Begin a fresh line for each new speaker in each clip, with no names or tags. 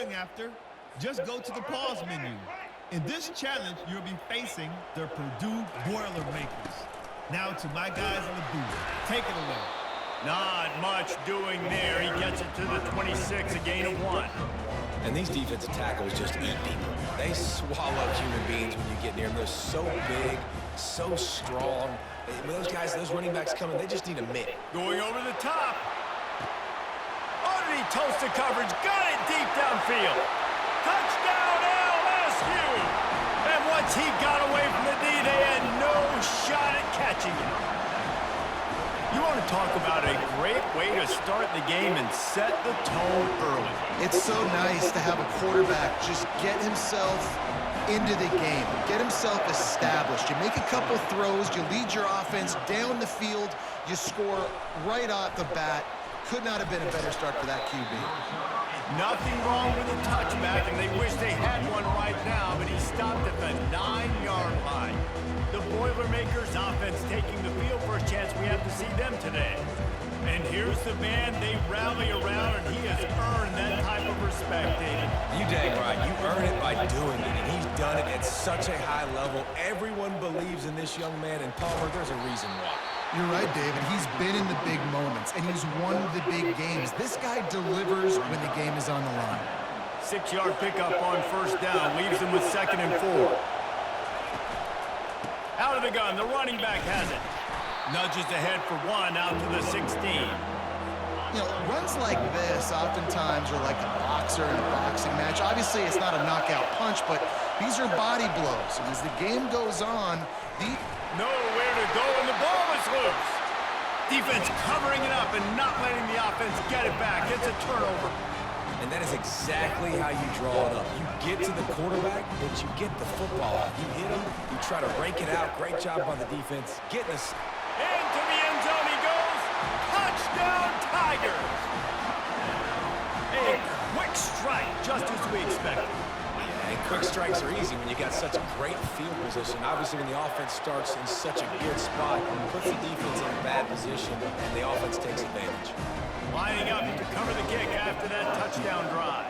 going after, just go to the pause menu. In this challenge, you'll be facing the Purdue Boilermakers. Now to my guys in the booth. Take it away.
Not much doing there. He gets it to the 26, a gain of 1.
And these defensive tackles just eat people. They swallow human beings when you get near them. They're so big, so strong. When those guys, those running backs coming, they just need a mitt.
Going over the top. Underneath toasted coverage. Got it deep downfield. Touchdown LSU! And once he got away from the D, they had no shot at catching him. You want to talk about a great way to start the game and set the tone early.
It's so nice to have a quarterback just get himself into the game, get himself established. You make a couple throws, you lead your offense down the field, you score right off the bat. Could not have been a better start for that QB.
Nothing wrong with a touchback, and they wish they had one right now, but he stopped at the 9-yard line. The Boilermakers offense taking the field for a chance. We have to see them today. And here's the man they rally around, and he has earned that type of respect, David.
You dang right. You earn it by doing it, and he's done it at such a high level. Everyone believes in this young man, and Palmer, there's a reason why.
You're right, David. He's been in the big moments, and he's won the big games. This guy delivers when the game is on the line.
6-yard pickup on first down. Leaves them with 2nd and 4. Out of the gun. The running back has it. Nudges ahead for 1 out to the 16.
You know, runs like this oftentimes are like a boxer in a boxing match. Obviously, it's not a knockout punch, but these are body blows. And as the game goes on,
nowhere to go, and the ball is loose. Defense covering it up and not letting the offense get it back. It's a turnover.
And that is exactly how you draw it up. You get to the quarterback, but you get the football out. You hit him, you try to rake it out. Great job by the defense. Getting us.
Into the end zone he goes. Touchdown, Tigers. A quick strike, just as we expected.
And quick strikes are easy when you got such a great field position. Obviously, when the offense starts in such a good spot, it puts the defense in a bad position, and the offense takes advantage.
Lining up to cover the kick after that touchdown drive.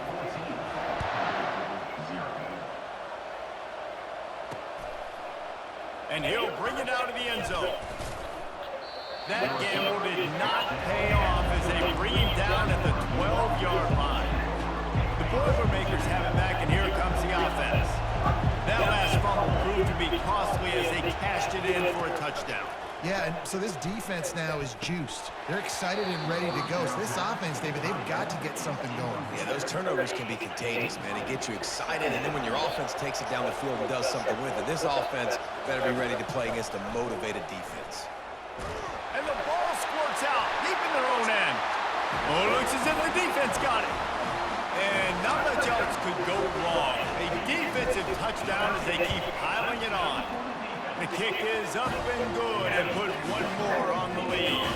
And he'll bring it out of the end zone. That gamble did not pay off as they bring him down at the 12-yard line. The Boilermakers have it back, and here comes the offense. That last fumble proved to be costly as they cashed it in for a touchdown.
Yeah, and so this defense now is juiced. They're excited and ready to go. So this offense, David, they've got to get something going.
Yeah, those turnovers can be contagious, man. It gets you excited, and then when your offense takes it down the field and does something with it, this offense better be ready to play against a motivated defense.
And the ball squirts out, deep in their own end. Oh, it looks as if the defense got it. And not much else could go wrong. A defensive touchdown as they keep piling it on. The kick is up and good and put one more on the lead.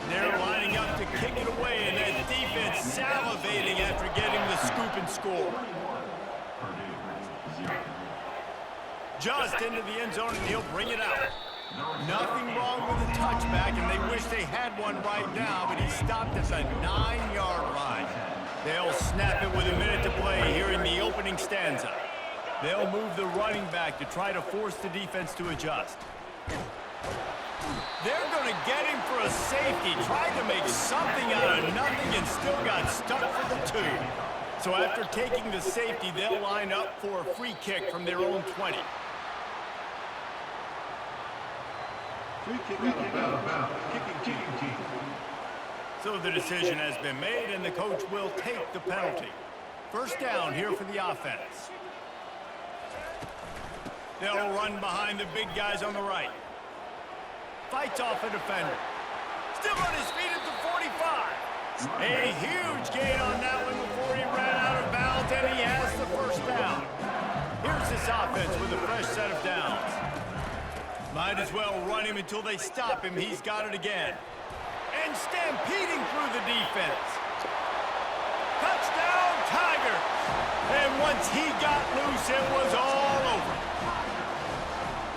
They're lining up to kick it away, and that defense salivating after getting the scoop and score. Just into the end zone, and he'll bring it out. Nothing wrong with the touchback, and they wish they had one right now, but he stopped at the 9-yard line. They'll snap it with a minute to play here in the opening stanza. They'll move the running back to try to force the defense to adjust. They're going to get him for a safety. Tried to make something out of nothing and still got stuck for the 2. So after taking the safety, they'll line up for a free kick from their own 20.
Free kick out of bounds. Kicking team.
So the decision has been made, and the coach will take the penalty. First down here for the offense. They'll run behind the big guys on the right. Fights off a defender. Still on his feet at the 45. A huge gain on that one before he ran out of bounds, and he has the first down. Here's this offense with a fresh set of downs. Might as well run him until they stop him. He's got it again. And stampeding through the defense. Touchdown, Tigers! And once he got loose, it was all over.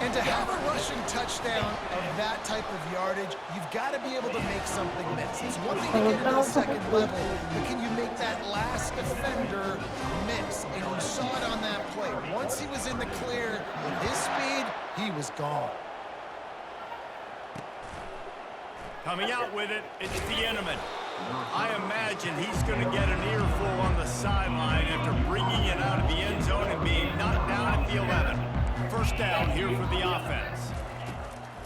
And to have a rushing touchdown of that type of yardage, you've got to be able to make something miss. It's one thing to get into the second level, but can you make that last defender just gone.
Coming out with it, it's Thieneman. I imagine he's going to get an earful on the sideline after bringing it out of the end zone and being knocked down at the 11. First down here for the offense.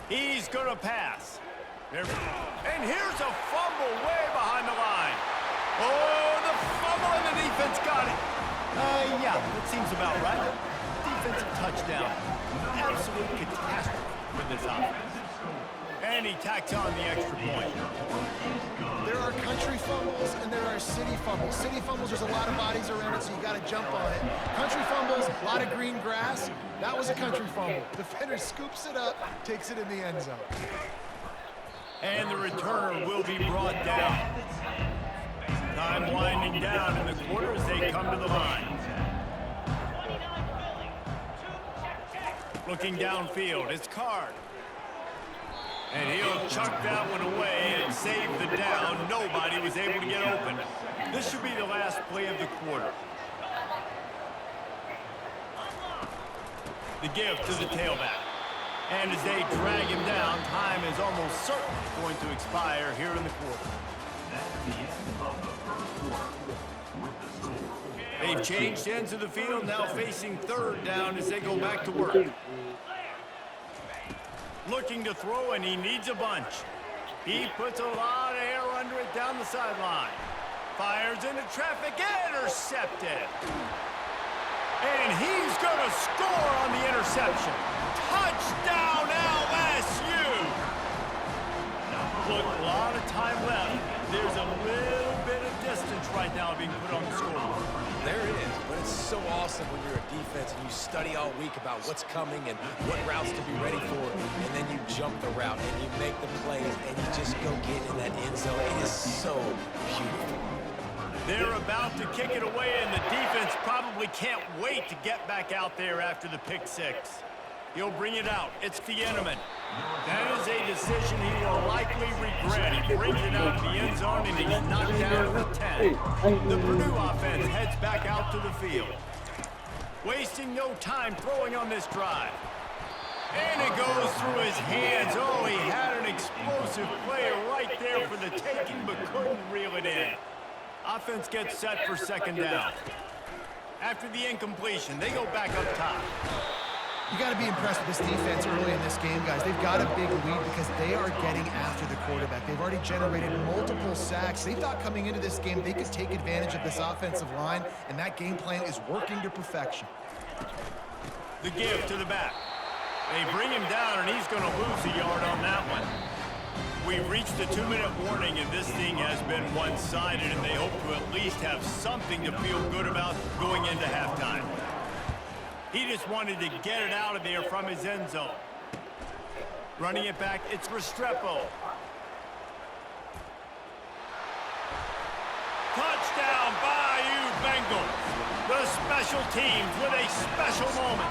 He's going to pass. And here's a fumble way behind the line. Oh, the fumble and the defense got it. Yeah, that seems about right. Defensive touchdown. Absolute catastrophe for this offense. And he tacks on the extra point.
There are country fumbles and there are city fumbles. City fumbles, there's a lot of bodies around it, so you got to jump on it. Country fumbles, a lot of green grass. That was a country fumble. Defender scoops it up, takes it in the end zone.
And the returner will be brought down. Time winding down in the quarter as they come to the line. Looking downfield, it's Card. And he'll chuck that one away and save the down. Nobody was able to get open. This should be the last play of the quarter. The give to the tailback. And as they drag him down, time is almost certainly going to expire here in the quarter. They've changed ends of the field, now facing third down as they go back to work. Looking to throw, and he needs a bunch. He puts a lot of air under it down the sideline. Fires into traffic, intercepted. And he's going to score on the interception. Touchdown, LSU! Look, a lot of time left. There's a little bit of distance right now being put on the scoreboard.
There it is, but it's so awesome when you're a defense and you study all week about what's coming and what routes to be ready for, and then you jump the route and you make the plays and you just go get in that end zone. It is so beautiful.
They're about to kick it away, and the defense probably can't wait to get back out there after the pick six. He'll bring it out. It's Thieneman. That is a decision he will likely regret. He brings it out of the end zone, and he's knocked down at the 10. The Purdue offense heads back out to the field. Wasting no time throwing on this drive. And it goes through his hands. Oh, he had an explosive play right there for the taking, but couldn't reel it in. Offense gets set for second down. After the incompletion, they go back up top.
You got to be impressed with this defense early in this game, guys. They've got a big lead because they are getting after the quarterback. They've already generated multiple sacks. They thought coming into this game they could take advantage of this offensive line, and that game plan is working to perfection.
The give to the back. They bring him down, and he's going to lose a yard on that one. We've reached the 2-minute warning, and this thing has been one-sided, and they hope to at least have something to feel good about going into halftime. He just wanted to get it out of there from his end zone. Running it back, it's Restrepo. Touchdown, Bayou Bengals. The special teams with a special moment.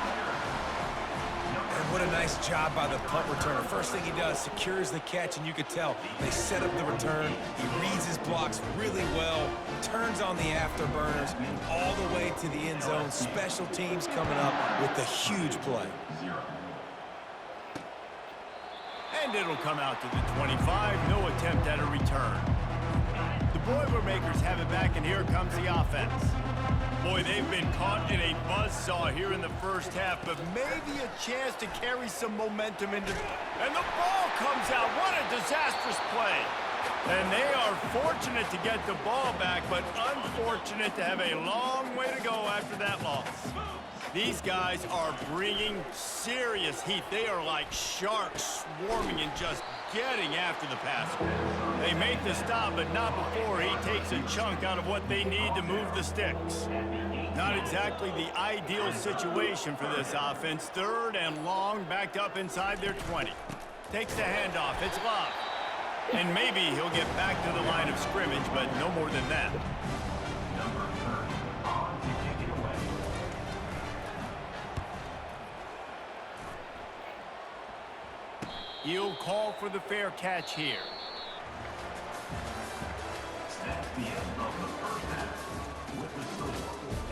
And what a nice job by the punt returner. First thing he does, secures the catch, and you could tell they set up the return. He reads his blocks really well, turns on the afterburners all the way to the end zone. Special teams coming up with the huge play.
And it'll come out to the 25. No attempt at a return. The Boilermakers have it back, and here comes the offense. Boy, they've been caught in a buzzsaw here in the first half, but maybe a chance to carry some momentum into... And the ball comes out. What a disastrous play. And they are fortunate to get the ball back, but unfortunate to have a long way to go after that loss. These guys are bringing serious heat. They are like sharks swarming and just getting after the passer. They make the stop, but not before he takes a chunk out of what they need to move the sticks. Not exactly the ideal situation for this offense. Third and long, backed up inside their 20. Takes the handoff. It's Love. And maybe he'll get back to the line of scrimmage, but no more than that. He'll call for the fair catch here.
That's the end of the first half with the score.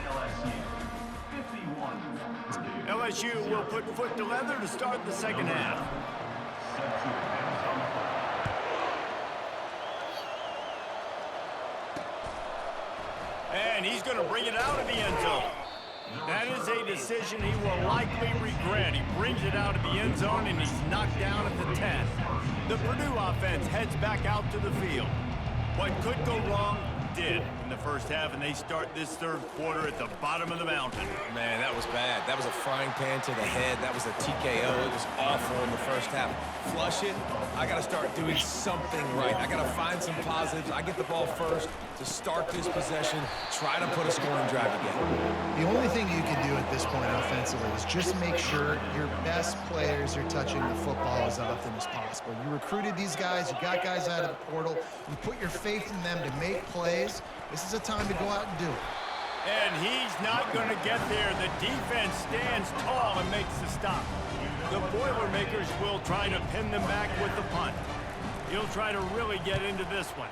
LSU 51, Purdue.
OSU will put foot to leather to start the second half. And he's going to bring it out of the end zone. That is a decision he will likely regret. He brings it out of the end zone, and he's knocked down at the 10. The Purdue offense heads back out to the field. What could go wrong did in the first half, and they start this third quarter at the bottom of the mountain.
Man, that was bad. That was a frying pan to the head. That was a TKO. It was awful in the first half. Flush it. I got to start doing something right. I got to find some positives. I get the ball first to start this possession, try to put a scoring drive together.
The only thing you can do at this point offensively is just make sure your best players are touching the football as often as possible. You recruited these guys. You got guys out of the portal. You put your faith in them to make plays. This is a time to go out and do it.
And he's not going to get there. The defense stands tall and makes the stop. The Boilermakers will try to pin them back with the punt. He'll try to really get into this one.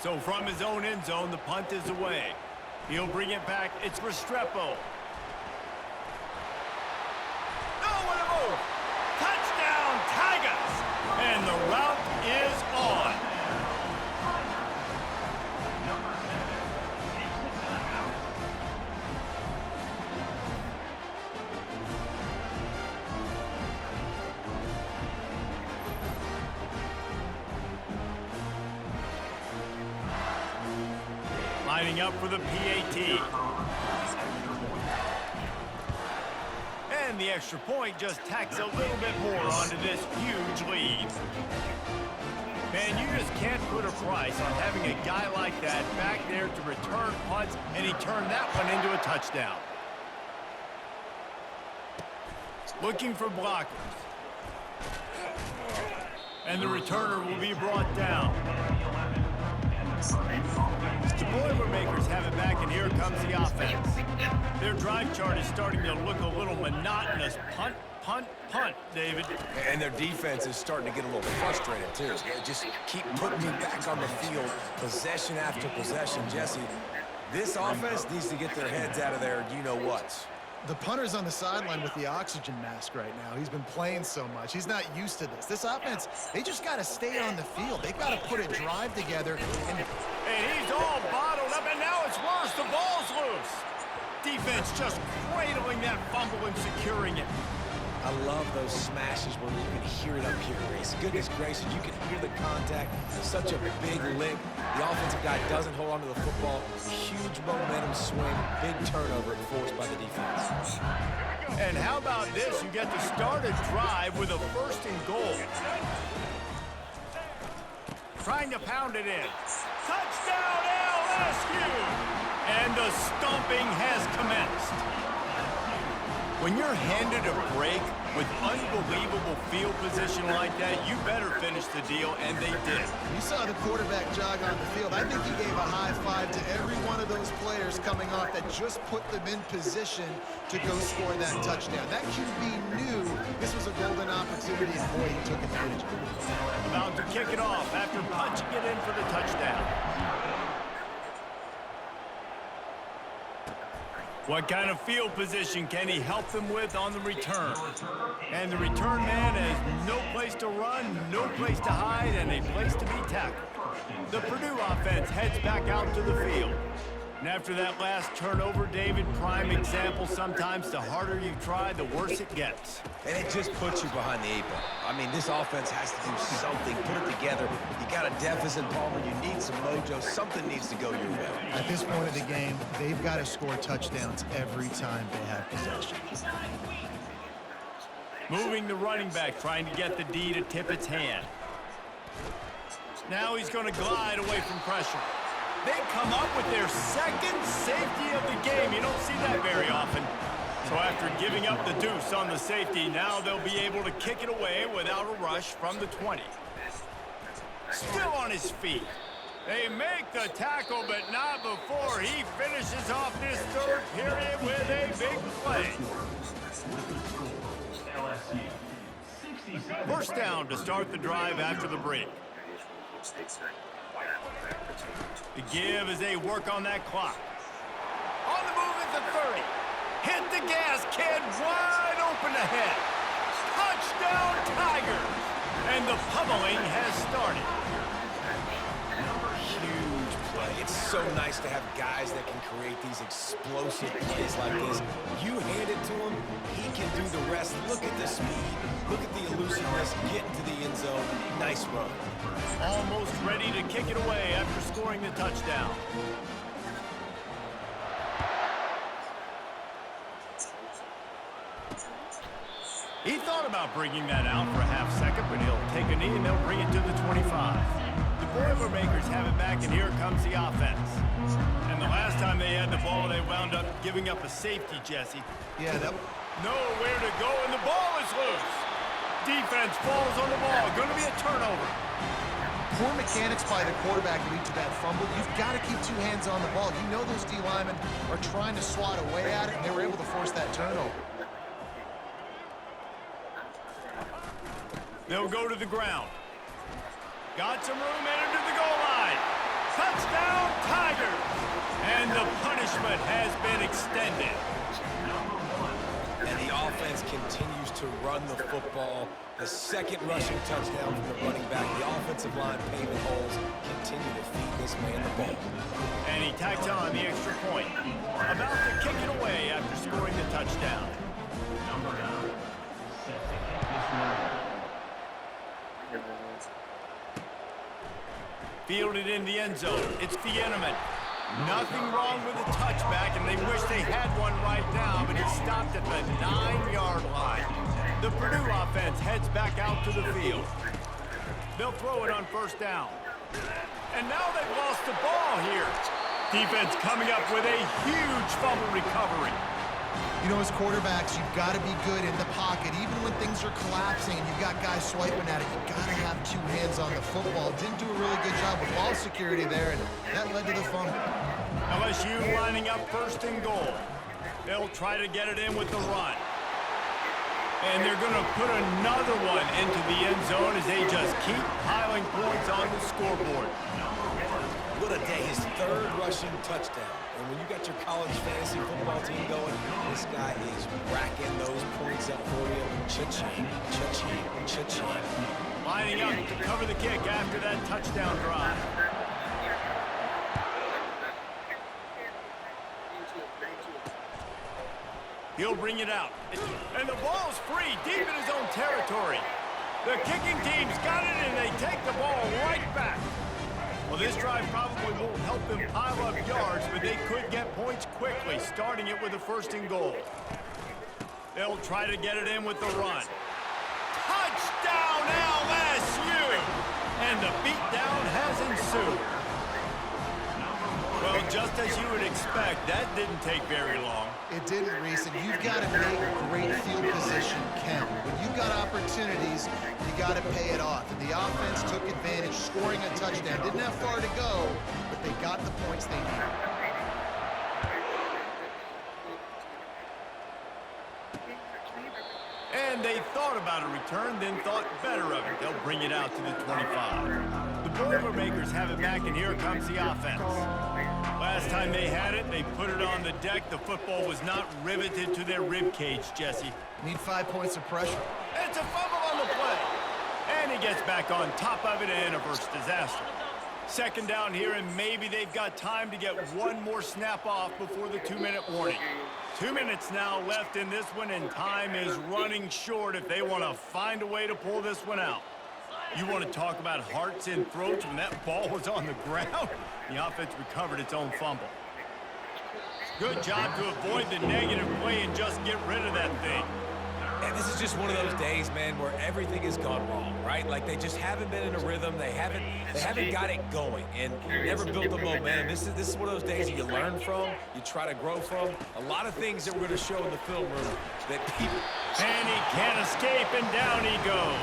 So from his own end zone, the punt is away. He'll bring it back. It's Restrepo. Oh, what a move! Touchdown, Tigers! And the route is on. Lining up for the PAT. And the extra point just tacks a little bit more onto this huge lead. Man, you just can't put a price on having a guy like that back there to return punts, and he turned that one into a touchdown. Looking for blockers. And the returner will be brought down. The Boilermakers have it back, and here comes the offense. Their drive chart is starting to look a little monotonous. Punt, punt, punt, David.
And their defense is starting to get a little frustrated, too. They just keep putting me back on the field, possession after possession. Jesse, this offense needs to get their heads out of their you-know-whats.
The punter's on the sideline with the oxygen mask right now. He's been playing so much. He's not used to this. This offense, they just got to stay on the field. They've got to put a drive together. And
he's all bottled up, and now it's worse. The ball's loose. Defense just cradling that fumble and securing it.
I love those smashes where you can hear it up here, Grace. Goodness gracious, you can hear the contact. Such a big lick. The offensive guy doesn't hold on to the football. Huge momentum swing, big turnover forced by the defense.
And how about this? You get to start a drive with a first and goal. Trying to pound it in. Touchdown, LSU! And the stomping has commenced. When you're handed a break with unbelievable field position like that, you better finish the deal, and they did.
You saw the quarterback jog on the field. I think he gave a high five to every one of those players coming off that just put them in position to go score that touchdown. That QB knew this was a golden opportunity, and boy, he took advantage of it.
About to kick it off after punching it in for the touchdown. What kind of field position can he help them with on the return? And the return man has no place to run, no place to hide, and a place to be tackled. The Purdue offense heads back out to the field. And after that last turnover, David, prime example, sometimes the harder you try, the worse it gets.
And it just puts you behind the 8 ball. I mean, this offense has to do something, put it together. You got a deficit, Palmer. You need some mojo. Something needs to go your way.
At this point of the game, they've got to score touchdowns every time they have possession.
Moving the running back, trying to get the D to tip its hand. Now he's going to glide away from pressure. They come up with their second safety of the game. You don't see that very often. So after giving up the deuce on the safety, now they'll be able to kick it away without a rush from the 20. Still on his feet. They make the tackle, but not before he finishes off this third period with a big play. First down to start the drive after the break. The give as they work on that clock. On the move at the 30. Hit the gas, kid. Wide open ahead. Touchdown, Tigers. And the pummeling has started.
Huge play. It's so nice to have guys that can create these explosive plays like this. You hand it to him, he can do the rest. Look at the speed. Look at the elusiveness. Get into the end zone. Nice run.
Almost ready to kick it away after scoring the touchdown. He thought about bringing that out for a half second, but he'll take a knee and they'll bring it to the 25. The Boilermakers have it back, and here comes the offense. And the last time they had the ball, they wound up giving up a safety, Jesse.
Yeah, that...
Nowhere to go, and the ball is loose. Defense falls on the ball. Going to be a turnover.
Poor mechanics by the quarterback lead to that fumble. You've got to keep two hands on the ball. You know those D linemen are trying to swat away at it, and they were able to force that turnover.
They'll go to the ground. Got some room, entered to the goal line. Touchdown, Tigers! And the punishment has been extended.
And the offense continues to run the football. The second rushing touchdown from the running back. The offensive line paving holes. Continue to feed this man the ball.
And he tacks on the extra point. About to kick it away after scoring the touchdown. Fielded in the end zone. It's the Thieneman. Nothing wrong with the touchback, and they wish they had one right now, but he stopped at the 9-yard line. The Purdue offense heads back out to the field. They'll throw it on first down. And now they've lost the ball here. Defense coming up with a huge fumble recovery.
You know, as quarterbacks, you've got to be good in the pocket. Even when things are collapsing and you've got guys swiping at it, you've got to have two hands on the football. Didn't do a really good job with ball security there, and that led to the fumble.
LSU lining up first and goal. They'll try to get it in with the run. And they're going to put another one into the end zone as they just keep piling points on the scoreboard.
What a day. His third rushing touchdown. And when you got your college fantasy football team going, this guy is racking those points up for you. Cha-ching, cha-ching, cha-ching.
Lining up to cover the kick after that touchdown drive. He'll bring it out. And the ball's free deep in his own territory. The kicking team's got it, and they take the ball right back. Well, this drive probably won't help them pile up yards, but they could get points quickly, starting it with a first and goal. They'll try to get it in with the run. Touchdown, LSU! And the beatdown has ensued. Well, just as you would expect, that didn't take very long.
It didn't, Reese, and you've got to make great field position count. When you've got opportunities, you got to pay it off. And the offense took advantage, scoring a touchdown. Didn't have far to go, but they got the points they needed.
And they thought about a return, then thought better of it. They'll bring it out to the 25. The Boilermakers have it back, and here comes the offense. Last time they had it, they put it on the deck. The football was not riveted to their rib cage, Jesse.
Need 5 points of pressure.
It's a fumble on the play. And he gets back on top of it and averts disaster. Second down here, and maybe they've got time to get one more snap off before the 2-minute warning. 2 minutes now left in this one, and time is running short if they want to find a way to pull this one out. You want to talk about hearts and throats when that ball was on the ground? The offense recovered its own fumble. Good job to avoid the negative play and just get rid of that thing.
And this is just one of those days, man, where everything has gone wrong, right? Like they just haven't been in a rhythm. They haven't got it going, and never built the momentum. This is one of those days that you learn from, you try to grow from. A lot of things that we're going to show in the film room that people.
And he can't escape, and down he goes.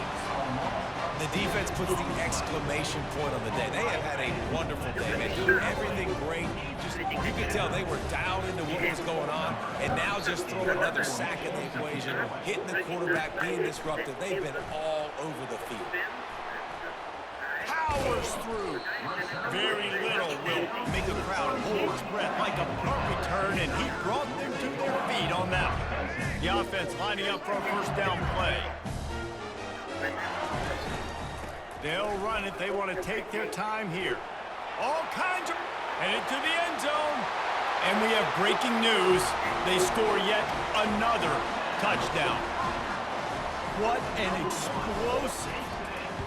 The defense puts the exclamation point on the day. They have had a wonderful day, man. Doing everything great. Just, you could tell they were dialed into what was going on, and now just throw another sack in the equation, hitting the quarterback, being disruptive. They've been all over the field.
Powers through. Very little will make the crowd hold its breath like a punt return, and he brought them to their feet on that The offense lining up for a first down play. They'll run it. They want to take their time here. All kinds of... Headed to the end zone. And we have breaking news. They score yet another touchdown. What an explosive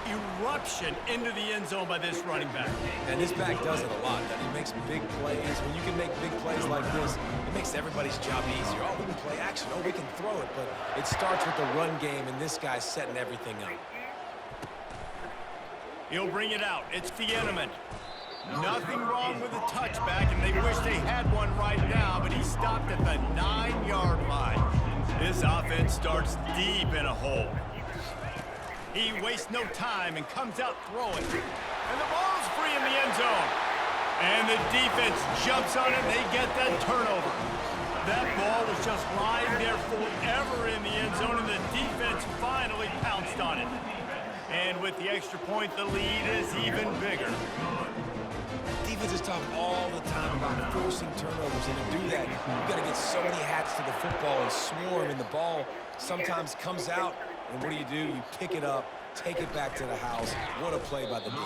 eruption into the end zone by this running back.
And this back does it a lot. He makes big plays. When you can make big plays like this, it makes everybody's job easier. Oh, we can play action. Oh, we can throw it. But it starts with the run game, and this guy's setting everything up.
He'll bring it out. It's Fieneman. Nothing wrong with the touchback, and they wish they had one right now, but he stopped at the 9-yard line. This offense starts deep in a hole. He wastes no time and comes out throwing. And the ball's free in the end zone. And the defense jumps on it, and they get that turnover. That ball was just lying there forever in the end zone, and the defense finally pounced on it. And with the extra point, the lead is even bigger.
Defenses talk all the time about forcing turnovers, and to do that, you've got to get so many hats to the football and swarm, and the ball sometimes comes out, and what do? You pick it up, take it back to the house. What a play by the D.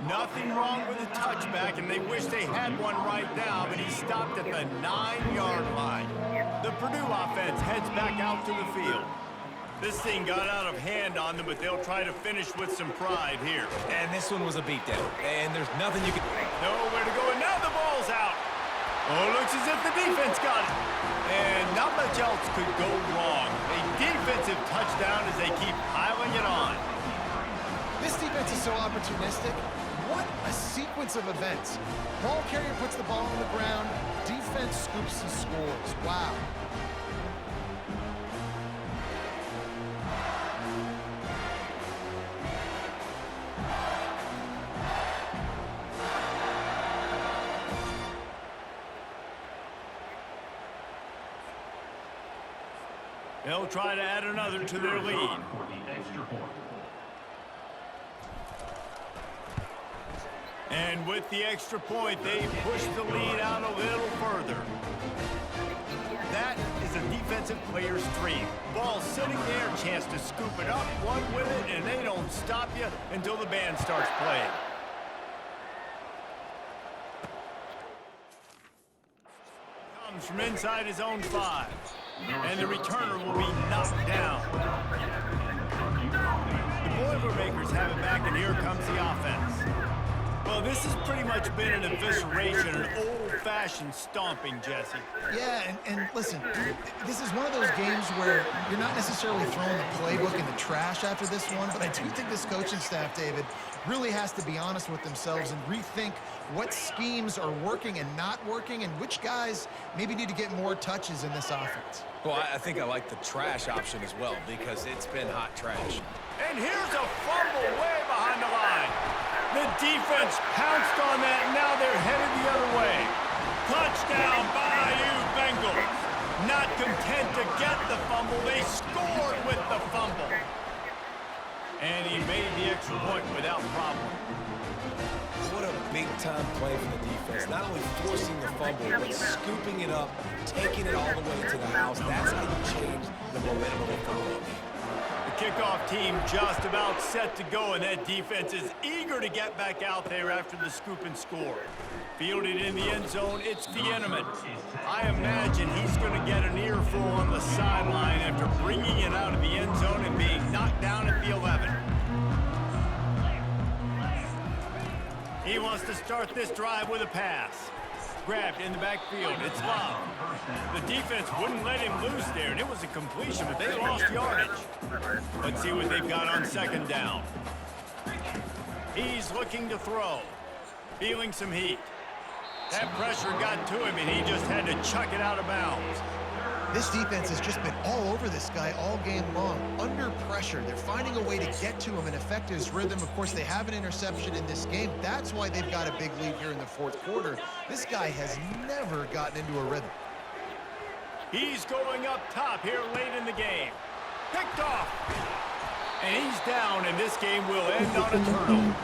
Nothing wrong with the touchback, and they wish they had one right now, but he stopped at the 9-yard line. The Purdue offense heads back out to the field. This thing got out of hand on them, but they'll try to finish with some pride here.
And this one was a beatdown, and there's nothing you can...
Nowhere to go, and now the ball's out. Oh, looks as if the defense got it. And not much else could go wrong. A defensive touchdown as they keep piling it on.
This defense is so opportunistic. What a sequence of events. Ball carrier puts the ball on the ground. Defense scoops and scores. Wow.
They'll try to add another to their lead. And with the extra point, they push the lead out a little further. That is a defensive player's dream. Ball sitting there, chance to scoop it up, one with it, and they don't stop you until the band starts playing. Comes from inside his own 5. And the returner will be knocked down. The Boilermakers have it back, and here comes the offense. Well, this has pretty much been an evisceration, an old-fashioned stomping, Jesse.
Yeah, and listen, this is one of those games where you're not necessarily throwing the playbook in the trash after this one, but I do think this coaching staff, David, really has to be honest with themselves and rethink what schemes are working and not working, and which guys maybe need to get more touches in this offense.
Well, I think I like the trash option as well, because it's been hot trash.
And here's a fumble way behind the line. The defense pounced on that, and now they're headed the other way. Touchdown, Bayou Bengals. Not content to get the fumble, they scored with the fumble. And he made the extra point without problem.
What a big-time play for the defense. Not only forcing the fumble, but scooping it up, taking it all the way to the house. That's how you change the momentum of the football game.
The kickoff team just about set to go, and that defense is eager to get back out there after the scoop and score. Fielded in the end zone, it's Fieneman. I imagine he's going to get an earful on the sideline after bringing it out of the end zone and being knocked down at the 11. He wants to start this drive with a pass. Grabbed in the backfield. It's Love. The defense wouldn't let him loose there, and it was a completion, but they lost yardage. Let's see what they've got on second down. He's looking to throw. Feeling some heat. That pressure got to him, and he just had to chuck it out of bounds.
This defense has just been all over this guy all game long. Under pressure, they're finding a way to get to him and affect his rhythm. Of course, they have an interception in this game. That's why they've got a big lead here in the fourth quarter. This guy has never gotten into a rhythm.
He's going up top here late in the game. Picked off. And he's down, and this game will end on a turnover.